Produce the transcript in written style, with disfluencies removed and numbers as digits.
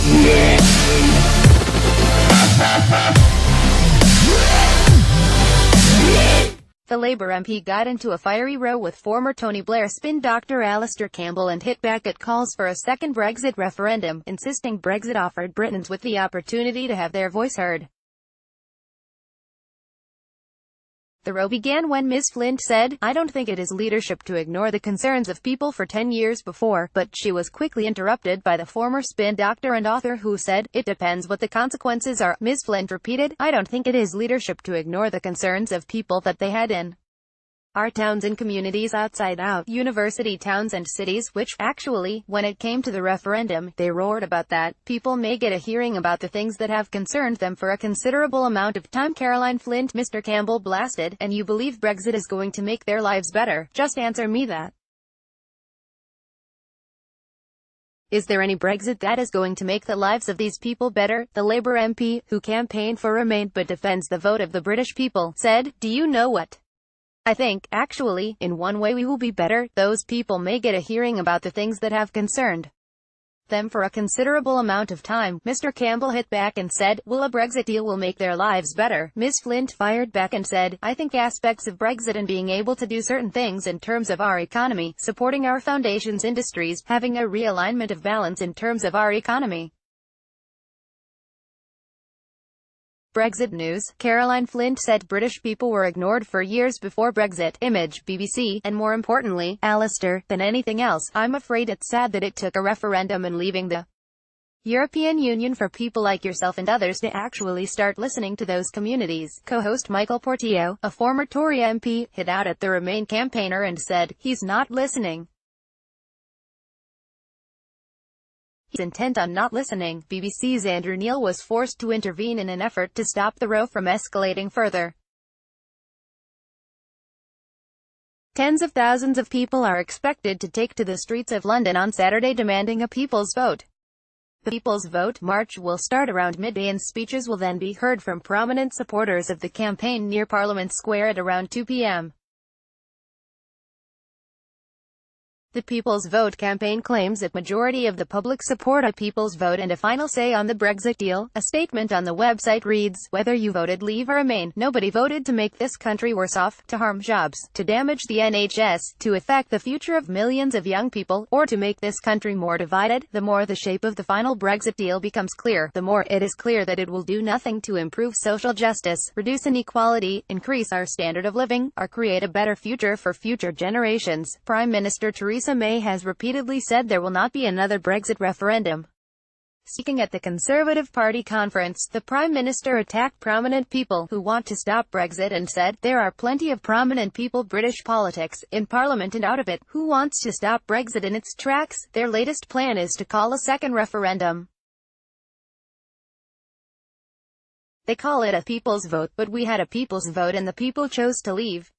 The Labour MP got into a fiery row with former Tony Blair spin doctor Alastair Campbell and hit back at calls for a second Brexit referendum, insisting Brexit offered Britons with the opportunity to have their voice heard. The row began when Ms Flint said, "I don't think it is leadership to ignore the concerns of people for 10 years before," but she was quickly interrupted by the former spin doctor and author who said, "It depends what the consequences are." Ms Flint repeated, "I don't think it is leadership to ignore the concerns of people that they had in our towns and communities outside out, university towns and cities, which, actually, when it came to the referendum, they roared about that. People may get a hearing about the things that have concerned them for a considerable amount of time." Caroline Flint, Mr. Campbell blasted, "And you believe Brexit is going to make their lives better? Just answer me that. Is there any Brexit that is going to make the lives of these people better?" The Labour MP, who campaigned for Remain but defends the vote of the British people, said, "Do you know what? I think, actually, in one way we will be better. Those people may get a hearing about the things that have concerned them for a considerable amount of time." Mr. Campbell hit back and said, "Well, a Brexit deal will make their lives better." Ms Flint fired back and said, "I think aspects of Brexit and being able to do certain things in terms of our economy, supporting our foundations industries, having a realignment of balance in terms of our economy." Brexit news. Caroline Flint said British people were ignored for years before Brexit. Image, BBC, and more importantly, Alastair, than anything else, I'm afraid it's sad that it took a referendum and leaving the European Union for people like yourself and others to actually start listening to those communities. Co-host Michael Portillo, a former Tory MP, hit out at the Remain campaigner and said, "He's not listening. He's intent on not listening." BBC's Andrew Neil was forced to intervene in an effort to stop the row from escalating further. Tens of thousands of people are expected to take to the streets of London on Saturday demanding a people's vote. The People's Vote march will start around midday and speeches will then be heard from prominent supporters of the campaign near Parliament Square at around 2 p.m. The People's Vote campaign claims that majority of the public support a people's vote and a final say on the Brexit deal. A statement on the website reads, "Whether you voted Leave or Remain, nobody voted to make this country worse off, to harm jobs, to damage the NHS, to affect the future of millions of young people, or to make this country more divided. The more the shape of the final Brexit deal becomes clear, the more it is clear that it will do nothing to improve social justice, reduce inequality, increase our standard of living, or create a better future for future generations." Prime Minister Theresa May has repeatedly said there will not be another Brexit referendum. Speaking at the Conservative Party conference, the Prime Minister attacked prominent people who want to stop Brexit and said, "There are plenty of prominent people, British politics, in Parliament and out of it, who wants to stop Brexit in its tracks. Their latest plan is to call a second referendum. They call it a people's vote, but we had a people's vote and the people chose to leave."